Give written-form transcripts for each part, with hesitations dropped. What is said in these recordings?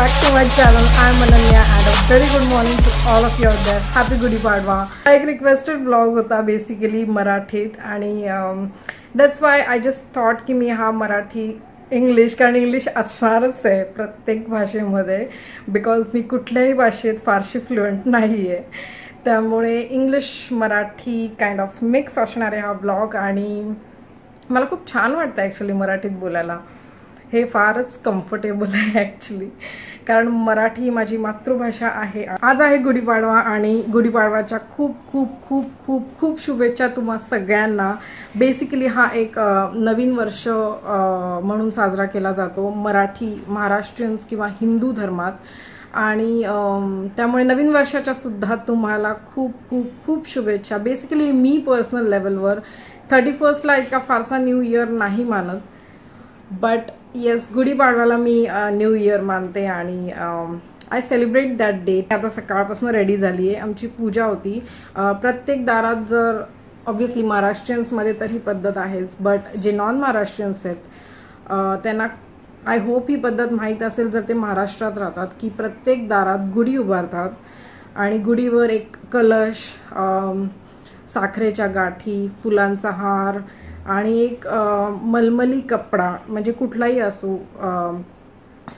back to my channel. I'm Ananya and a very good morning to all of you out there. Happy Gudi Padwa. एक requested vlog होता basically मराठीत आणि that's why I just thought की मी हा Marathi English कारण English असणारच आहे प्रत्येक भाषेमध्ये बिकॉज मी कुठल्याही भाषेत फारशी फ्लुएंट नाही आहे त्यामुळे English Marathi kind of mix असणार आहे हा ब्लॉग आणि मला खूप छान वाटतं ॲक्च्युली मराठीत बोलायला हे फारच कम्फर्टेबल आहे ॲक्च्युली कारण मराठी माझी मातृभाषा आहे. आज आहे गुढीपाडवा आणि गुढीपाडवाच्या खूप खूप खूप खूप खूप शुभेच्छा तुम्हा सगळ्यांना. बेसिकली हा एक नवीन वर्ष म्हणून साजरा केला जातो मराठी महाराष्ट्रीयन्स किंवा हिंदू धर्मात आणि त्यामुळे नवीन वर्षाच्या सुद्धा तुम्हाला खूप खूप खूप शुभेच्छा. बेसिकली मी पर्सनल लेवलवर 31 ला इतका फारसा न्यू इयर नाही मानत बट येस गुढीपाडव्याला मी न्यू इयर मानते आणि आय सेलिब्रेट दॅट डे. आता सकाळपासून रेडी झाली आहे. आमची पूजा होती. प्रत्येक दारात जर ऑब्व्हियसली महाराष्ट्रीयन्समध्ये तर ही पद्धत आहेच बट जे नॉन महाराष्ट्रीयन्स आहेत त्यांना आय होप ही पद्धत माहीत असेल जर ते महाराष्ट्रात राहतात की प्रत्येक दारात गुढी उभारतात आणि गुढीवर एक कलश साखरेच्या गाठी फुलांचा हार आणि एक मलमली कपडा म्हणजे कुठलाही असो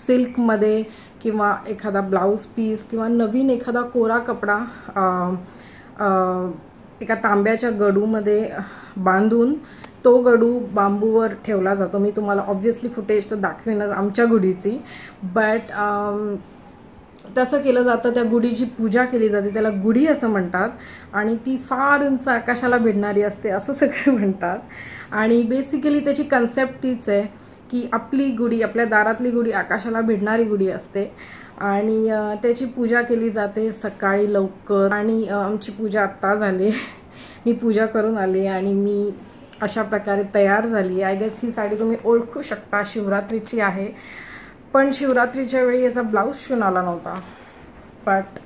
सिल्कमध्ये किंवा एखादा ब्लाऊज पीस किंवा नवीन एखादा कोरा कपडा एका तांब्याच्या गडूमध्ये बांधून तो गडू बांबूवर ठेवला जातो. मी तुम्हाला ऑब्व्हियसली फुटेज तर दाखवेनच आमच्या गुढीची बट तसं केलं जातं. त्या गुढीची पूजा केली जाते त्याला गुढी असं म्हणतात आणि ती फार उंच आकाशाला भिडणारी असते असं सगळे म्हणतात आणि बेसिकली त्याची कन्सेप्ट तीच आहे की आपली गुढी आपल्या दारातली गुढी आकाशाला भिडणारी गुढी असते आणि त्याची पूजा केली जाते सकाळी लवकर आणि आमची पूजा आत्ता झाली. मी पूजा करून आली आणि मी अशा प्रकारे तयार झाली. आय गेस ही साडी तुम्ही ओळखू शकता शिवरात्रीची आहे पण शिवरात्रीच्या वेळी याचा ब्लाऊज शिवून आला नव्हता बट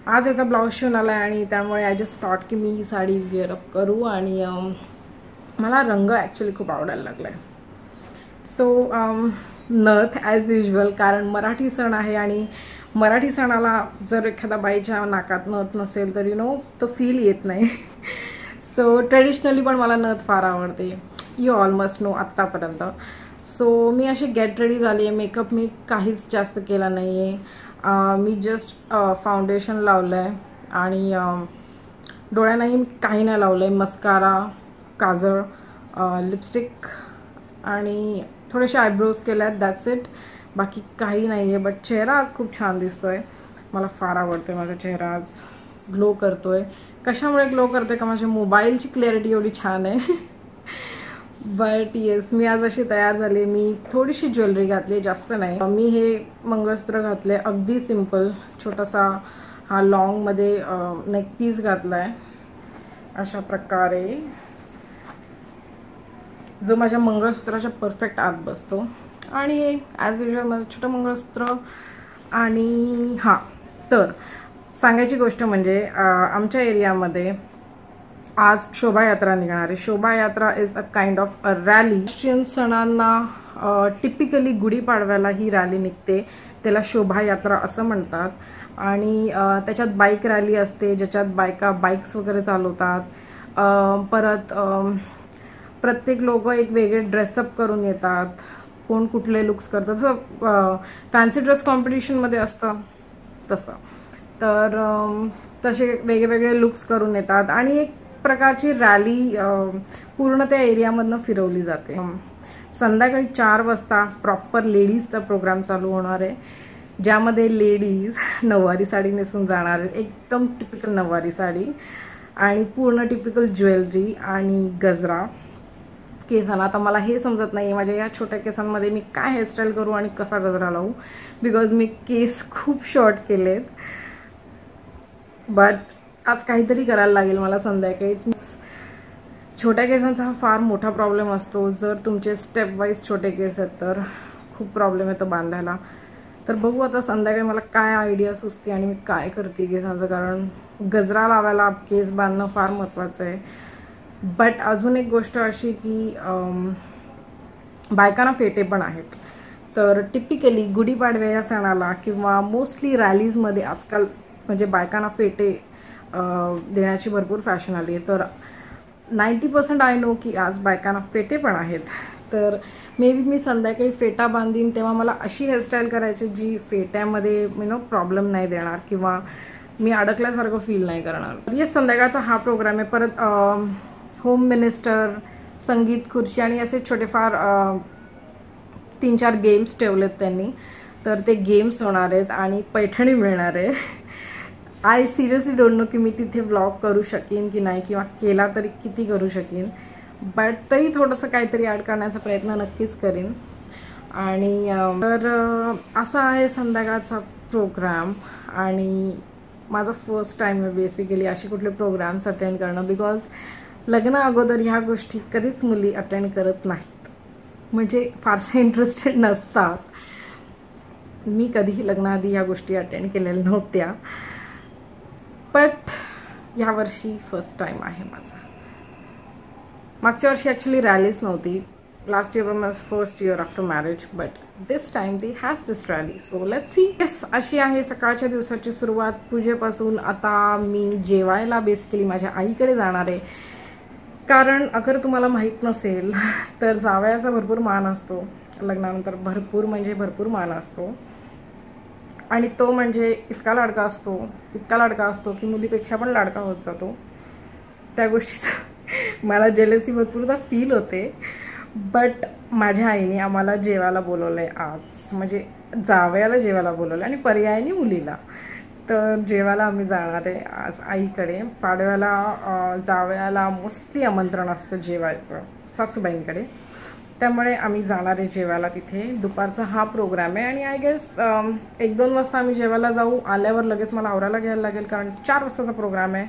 आज याचा ब्लाऊज शिवून आला आणि त्यामुळे आय जस्ट थॉट की मी ही साडी वेअर अप करू आणि मला रंग ॲक्च्युली खूप आवडायला लागला आहे. सो नथ ॲज युजल कारण मराठी सण आहे आणि मराठी सणाला जर एखाद्या बाईच्या नाकात नथ नसेल तर तो फील येत नाही. सो ट्रेडिशनली पण मला नथ फार आवडते. यू ऑलमोस्ट नो आत्तापर्यंत. सो मी अशी गेट रेडी झाली आहे. मेकअप मी काहीच जास्त केला नाही आहे. मी जस्ट फाउंडेशन लावलं आहे आणि डोळ्यांनाही काही नाही लावलं आहे. मस्कारा काजळ लिपस्टिक आणि थोडेसे आयब्रोज केले आहेत दॅट्स इट. बाकी काही नाही आहे बट चेहरा आज खूप छान दिसतो आहे. मला फार आवडते माझा चेहरा आज ग्लो करतो आहे. कशामुळे ग्लो करते का माझ्या मोबाईलची क्लॅरिटी एवढी छान आहे बट येस मी आज अशी तयार झाली. मी थोडीशी ज्वेलरी घातली जास्त नाही. मी हे मंगळसूत्र घातले अगदी सिम्पल छोटासा हा लॉंगमध्ये नेक पीस घातला आहे अशा प्रकारे जो माझ्या मंगळसूत्राच्या परफेक्ट आत बसतो आणि ॲज युजल माझं छोटं मंगळसूत्र. आणि हां तर सांगायची गोष्ट म्हणजे आमच्या एरियामध्ये आज शोभायात्रा निघणार आहे. शोभायात्रा is a kind of a rally. Christian सणांना टिपिकली गुढीपाडव्याला ही रॅली निघते त्याला शोभायात्रा असं म्हणतात आणि त्याच्यात बाईक रॅली असते ज्याच्यात बायका बाईक्स वगैरे चालवतात. परत प्रत्येक लोक एक वेगळे ड्रेसअप करून येतात. कोण कुठले लुक्स करतात जसं फॅन्सी ड्रेस कॉम्पिटिशनमध्ये असतं तसं तर तसे वेगवेगळे लुक्स करून येतात आणि एक प्रकारची रॅली पूर्ण त्या एरियामधनं फिरवली जाते. संध्याकाळी 4 वाजता प्रॉपर लेडीजचा प्रोग्राम चालू होणार आहे ज्यामध्ये लेडीज नऊवारी साडी नेसून जाणार आहेत. एकदम टिपिकल नऊवारी साडी आणि पूर्ण टिपिकल ज्वेलरी आणि गजरा केसांना. आता मला हे समजत नाही माझ्या या छोट्या केसांमध्ये मी काय हेअरस्टाईल करू आणि कसा गजरा लावू बिकॉज मी केस खूप शॉर्ट केलेत बट आज काहीतरी करायला लागेल मला संध्याकाळी. छोट्या केसांचा हा फार मोठा प्रॉब्लेम असतो. जर तुमचे स्टेप वाईज छोटे केस आहेत तर खूप प्रॉब्लेम येतो बांधायला. तर बघू आता संध्याकाळी मला काय आयडिया सुचते आणि मी काय करते केसांचं कारण गजरा लावायला केस बांधणं फार महत्त्वाचं आहे. बट अजून एक गोष्ट अशी की बायकांना फेटे पण आहेत तर टिपिकली गुढीपाडव्या या सणाला किंवा मोस्टली रॅलीजमध्ये आजकाल म्हणजे बायकांना फेटे देण्याची भरपूर फॅशन आली आहे. तर 90% आय नो की आज बायकांना फेटे पण आहेत. तर मे बी मी संध्याकाळी फेटा बांधीन तेव्हा मला अशी हेअरस्टाईल करायची जी फेट्यामध्ये प्रॉब्लेम नाही देणार किंवा मी अडकल्यासारखं फील नाही करणार. येस, संध्याकाळचा हा प्रोग्राम आहे. परत होम मिनिस्टर, संगीत खुर्ची आणि असे छोटेफार 3-4 गेम्स ठेवलेत त्यांनी. तर ते गेम्स होणार आहेत आणि पैठणी मिळणार आहे. आय सिरियसली डोंट नो की मी तिथे व्लॉग करू शकेन की नाही किंवा केला तरी किती करू शकेन. बट तरी थोडंसं काहीतरी ॲड करण्याचा प्रयत्न नक्कीच करीन. आणि तर असा आहे संध्याकाळचा प्रोग्राम. आणि माझा फर्स्ट टाईम आहे बेसिकली असे कुठले प्रोग्राम्स अटेंड करणं. बिकॉज लग्ना अगोदर ह्या गोष्टी कधीच मुली अटेंड करत नाहीत, म्हणजे फारशा इंटरेस्टेड नसतात. मी कधीही लग्नाआधी ह्या गोष्टी अटेंड केलेल्या नव्हत्या. बट यावर्षी फर्स्ट टाईम आहे माझा. मागच्या वर्षी ॲक्च्युली रॅलीच नव्हती. Last year was first year after marriage, but this time they has this rally. So let's see. Yes, अशी आहे सकाळच्या दिवसाची सुरुवात. पूजेपासून आता मी जेवायला बेसिकली माझ्या आईकडे जाणार आहे. कारण अगर तुम्हाला माहीत नसेल तर जावयाचा भरपूर मान असतो लग्नानंतर. भरपूर म्हणजे भरपूर मान असतो. आणि तो म्हणजे इतका लाडका असतो की मुलीपेक्षा पण लाडका होत जातो. त्या गोष्टीचं मला जेलसी भरपूरदा फील होते. बट माझ्या आईने आम्हाला जेवायला बोलवलं आहे आज, म्हणजे जावयाला जेवायला बोलवलं आणि पर्यायाने मुलीला. तर जेवायला आम्ही जाणार आहे आज आईकडे. पाडव्याला जावयाला मोस्टली आमंत्रण असतं जेवायचं सासूबाईंकडे. त्यामुळे आम्ही जाणार आहे जेवायला तिथे. दुपारचा हा प्रोग्राम आहे आणि आय गेस 1-2 वाजता आम्ही जेवायला जाऊ. आल्यावर लगेच मला आवरायला घ्यायला लागेल कारण 4 वाजताचा प्रोग्राम आहे.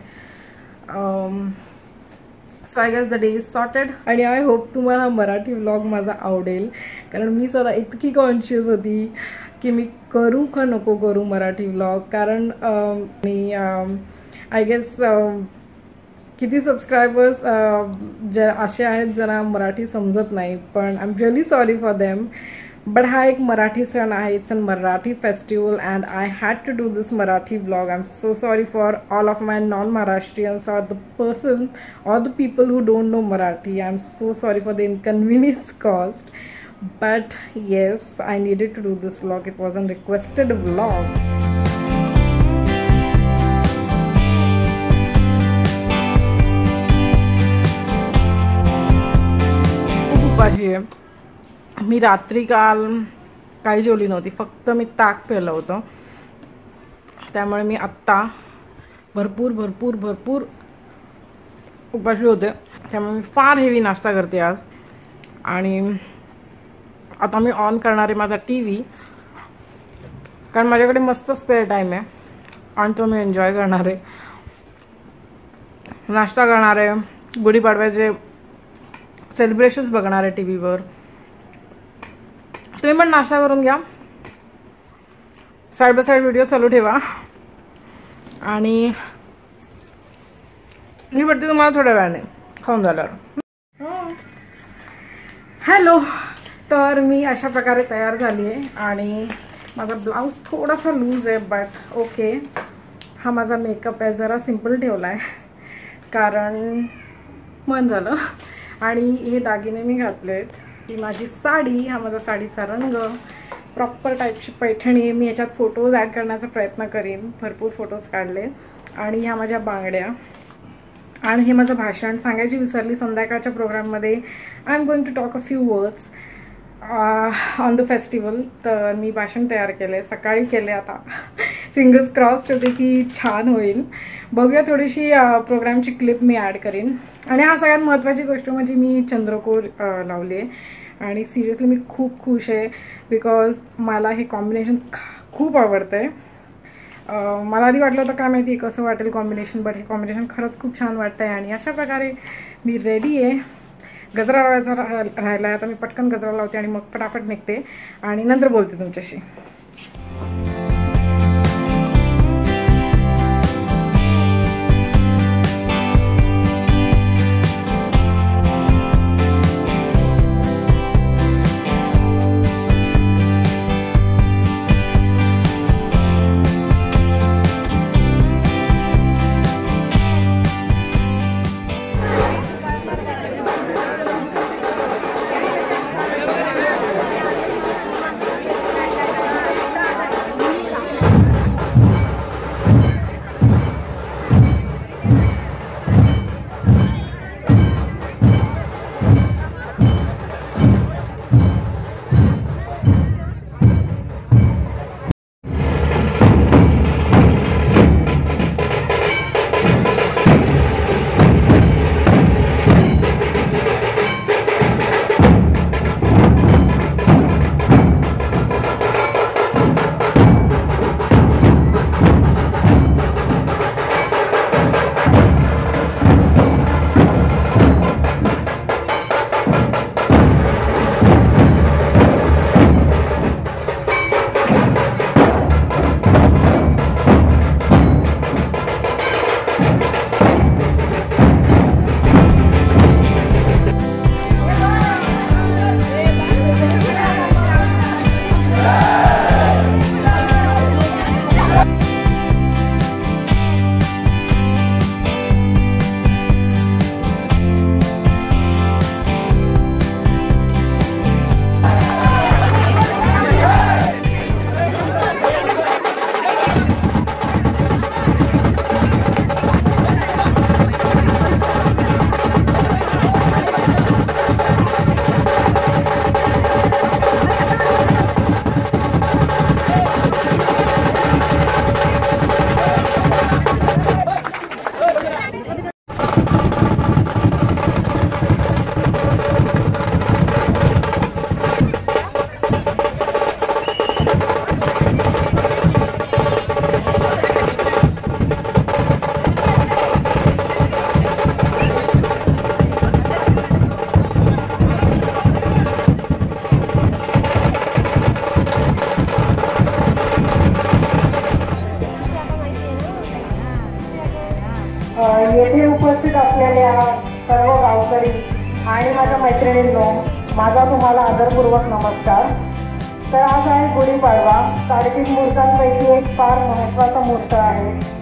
So I guess the day is sorted. आणि आय होप तुम्हाला मराठी व्लॉग माझा आवडेल. कारण मी स्वतः इतकी कॉन्शियस होती की मी करू का नको करू मराठी व्लॉग. कारण मी आय गेस किती सबस्क्रायबर्स असे आहेत ज्यांना मराठी समजत नाही. पण I am really sorry for them. But हा एक मराठी सण आहे. It's a Marathi festival and I had to do this Marathi vlog. I am so sorry for all of my non Maharashtrians or the people who don't know Marathi. I am so sorry for the inconvenience caused. But yes, I needed to do this vlog. It was a requested vlog. मी रात्री काल काही जेवली नव्हती. फक्त मी ताक प्यायलं होतं. त्यामुळे मी आत्ता भरपूर उपाशी होते. त्यामुळे मी फार हेवी नाश्ता करते आज. आणि आता मी ऑन करणार आहे माझा TV. कारण माझ्याकडे मस्त स्पेअर टाईम आहे आणि तो मी एन्जॉय करणार आहे. नाश्ता करणार आहे. गुढीपाडव्याचे सेलिब्रेशन्स बघणार आहे टीव्हीवर. तुम्ही पण नाश्ता करून घ्या. साईड बाय साईड व्हिडिओ चालू ठेवा. आणि मी भेटते तुम्हाला थोड्या वेळाने खाऊन झाल्यावर. हॅलो. तर मी अशा प्रकारे तयार झाली आहे आणि माझा ब्लाऊज थोडासा लूज आहे. But okay. हा माझा मेकअप आहे जरा सिम्पल ठेवला आहे कारण मन झालं. आणि हे दागिने मी घातलेत. ही माझी साडी, हा माझा साडीचा रंग, प्रॉपर टाईपची पैठणी. मी याच्यात फोटोज ॲड करण्याचा प्रयत्न करीन. भरपूर फोटोज काढले. आणि ह्या माझ्या बांगड्या. आणि हे माझं भाषण सांगायची विसरली संध्याकाळच्या प्रोग्राममध्ये. I am going to talk a few words on the festival. तर मी भाषण तयार केले, सकाळी केले. आता फिंगर्स क्रॉस्ड होते की छान होईल. बघूया, थोडीशी प्रोग्रामची क्लिप मी ॲड करीन. आणि हा सगळ्यात महत्त्वाची गोष्ट म्हणजे मी चंद्रकोर लावली आहे. आणि सिरियसली मी खूप खुश आहे बिकॉज मला हे कॉम्बिनेशन खूप आवडतं आहे. मला आधी वाटलं होतं काय माहिती कसं वाटेल कॉम्बिनेशन. बट हे कॉम्बिनेशन खरंच खूप छान वाटतं आहे. आणि अशा प्रकारे मी रेडी आहे. गजरा लावायचा राहिला आहे. आता मी पटकन गजरा लावते आणि मग फटाफट निघते आणि नंतर बोलते तुमच्याशी. उपस्थित असलेल्या सर्व गावकरी आणि माझ्या मैत्रिणींनो, माझा तुम्हाला आदरपूर्वक नमस्कार। तर आज आहे गुढीपाडवा। 3.5 मुहूर्तांपैकी एक फार महत्त्वाचा मुहूर्त आहे।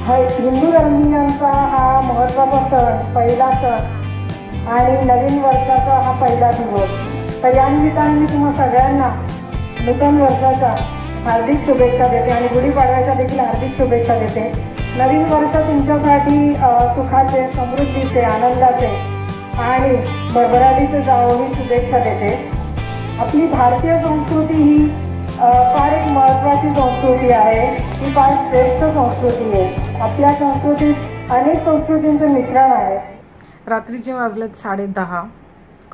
हिंदू धर्मीयांचा हा महत्त्वाचा सण, पहिला सण आणि नवीन वर्षाचा हा पहिला दिवस। तर या निमित्ताने मी तुम्हा सगळ्यांना नूतन वर्षाच्या हार्दिक शुभेच्छा देते आणि गुढीपाडव्याच्या देखील हार्दिक शुभेच्छा देते। नवीन वर्ष तुमच्यासाठी सुखाचे, समृद्धीचे, आनंदाचे आणि भरभराटीचे जावो ही शुभेच्छा देते। आपली भारतीय संस्कृती ही फार एक महत्त्वाची संस्कृती आहे। ही फार श्रेष्ठ संस्कृती आहे। आपल्या संस्कृतीत अनेक संस्कृतींचे मिश्रण आहे। रात्रीचे वाजलेत 10:30,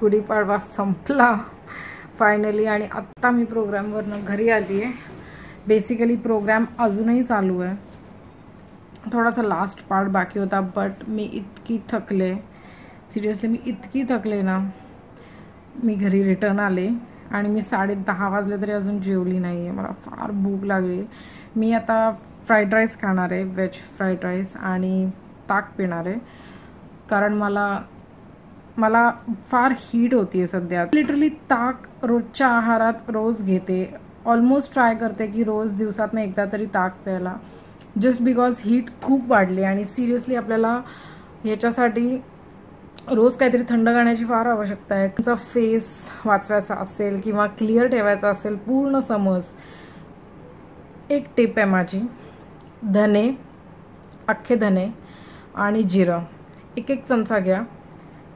गुढीपाडवा संपला फायनली आणि आत्ता मी प्रोग्रामवरनं घरी आली आहे। बेसिकली प्रोग्राम अजूनही चालू आहे, थोडासा लास्ट पार्ट बाकी होता, बट मी इतकी थकले, सिरियसली मी इतकी थकले ना, मी घरी रिटर्न आले आणि मी 10:30 वाजले तरी अजून जेवली नाही आहे। मला फार भूक लागली। मी आता फ्राईड राईस खाणार आहे, व्हेज फ्राईड राईस आणि ताक पिणार आहे, कारण मला फार हीट होती आहे सध्या। लिटरली ताक रोजच्या आहारात रोज घेते, ऑलमोस्ट ट्राय करते की रोज दिवसातनं एकदा तरी ताक प्यायला, जस्ट बिकॉज हीट खूप वाढली आणि सिरियसली आपल्याला ह्याच्यासाठी रोज काहीतरी थंड करण्याची फार आवश्यकता आहे। तुमचा फेस वाचवायचा असेल किंवा क्लिअर ठेवायचा असेल पूर्ण समज, एक टिप आहे माझी, धने, अख्खे धने आणि जिरं 1 चमचा घ्या,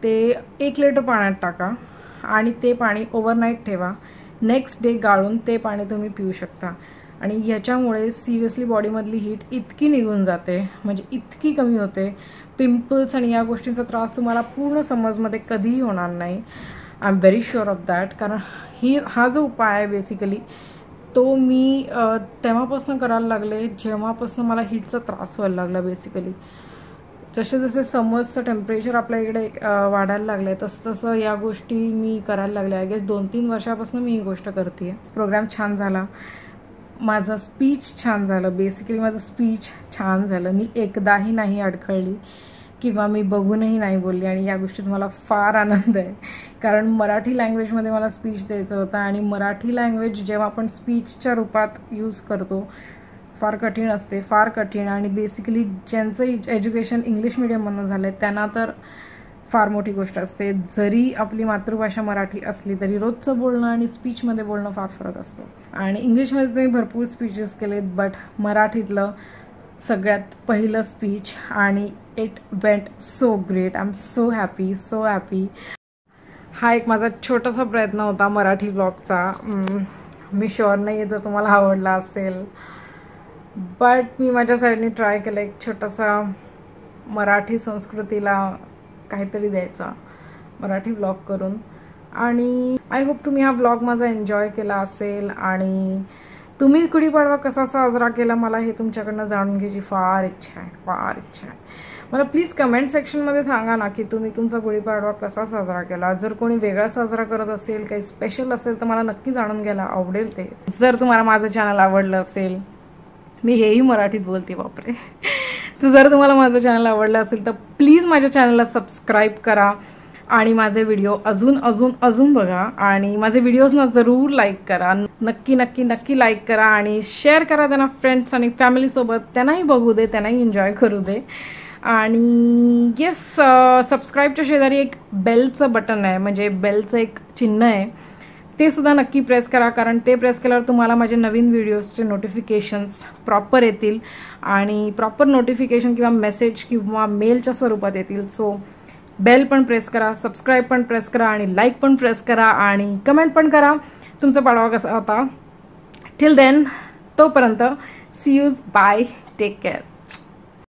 ते 1 लिटर पाण्यात टाका आणि ते पाणी ओव्हरनाईट ठेवा। नेक्स्ट डे गाळून ते पाणी तुम्ही पिऊ शकता आणि ह्याच्यामुळे सिरियसली बॉडीमधली हीट इतकी निघून जाते, म्हणजे इतकी कमी होते। पिंपल्स आणि या गोष्टींचा त्रास तुम्हाला पूर्ण समजमध्ये कधीही होणार नाही। I am very sure of that, कारण हा जो उपाय आहे बेसिकली तो मी तेव्हापासून करायला लागले जेव्हापासून मला हीटचा त्रास व्हायला लागला। बेसिकली जसे जसे समरचं टेम्परेचर आपल्या इकडे वाढायला लागलं आहे तसं तसं या गोष्टी मी करायला लागले। आय गेस 2-3 वर्षापासून मी ही गोष्ट करते आहे। प्रोग्राम छान झाला, माझं स्पीच छान झालं, बेसिकली माझं स्पीच छान झालं, मी एकदाही नाही अडखळली किंवा मी बघूनही नाही बोलली आणि या गोष्टीचा मला फार आनंद आहे, कारण मराठी लँग्वेजमध्ये मला स्पीच द्यायचं होतं आणि मराठी लँग्वेज जेव्हा आपण स्पीचच्या रूपात यूज करतो फार कठीण असते, फार कठीण। आणि बेसिकली ज्यांचं एज्युकेशन इंग्लिश मीडियममधून झालं आहे त्यांना तर फार मोठी गोष्ट असते। जरी आपली मातृभाषा मराठी असली तरी रोजचं बोलणं आणि स्पीचमध्ये बोलणं फार फरक असतो। आणि इंग्लिशमध्ये तुम्ही भरपूर स्पीचेस केलेत, बट मराठीतलं सगळ्यात पहिलं स्पीच आणि it went so great. I am so happy, so happy. हा एक माझा छोटासा प्रयत्न होता मराठी ब्लॉगचा। मी शुअर नाही जर तुम्हाला आवडला असेल, बट मी माझ्या साईडने ट्राय केलं एक छोटासा मराठी संस्कृतीला काहीतरी द्यायचा मराठी ब्लॉग करून। आणि आय होप तुम्ही हा ब्लॉग माझा एन्जॉय केला असेल आणि तुम्ही गुढीपाडवा कसा साजरा केला मला हे तुमच्याकडनं जाणून घ्यायची फार इच्छा आहे, फार इच्छा आहे। मला प्लीज कमेंट सेक्शनमध्ये सांगा ना की तुम्ही तुमचा गुढीपाडवा कसा साजरा केला। जर कोणी वेगळा साजरा करत असेल, काही स्पेशल असेल तर मला नक्की जाणून घ्यायला आवडेल ते। जर तुम्हाला माझं चॅनल आवडलं असेल, मी हेही मराठीत बोलते बापरे, तर जर तुम्हाला माझं चॅनल आवडलं असेल तर प्लीज माझ्या चॅनलला सबस्क्राईब करा आणि माझे व्हिडिओ अजून बघा आणि माझे व्हिडिओजना जरूर लाईक करा, नक्की नक्की नक्की लाईक करा आणि शेअर करा त्यांना फ्रेंड्स आणि फॅमिलीसोबत, त्यांनाही बघू दे, त्यांनाही एन्जॉय करू दे। आणि येस, सबस्क्राईबच्या शेजारी एक बेलचं बटन आहे, म्हणजे बेलचं एक चिन्ह आहे, ते सुद्धा नक्की प्रेस करा, कारण ते प्रेस केल्यावर तुम्हाला माझे नवीन व्हिडिओजचे नोटिफिकेशन्स प्रॉपर येतील आणि प्रॉपर नोटिफिकेशन किंवा मेसेज किंवा मेलच्या स्वरूपात येतील। सो बेल पण प्रेस करा, सबस्क्राईब पण प्रेस करा आणि लाईक पण प्रेस करा आणि कमेंट पण करा तुमचा पाडवा कसा होता। टिल देन, तोपर्यंत see you, bye, take care.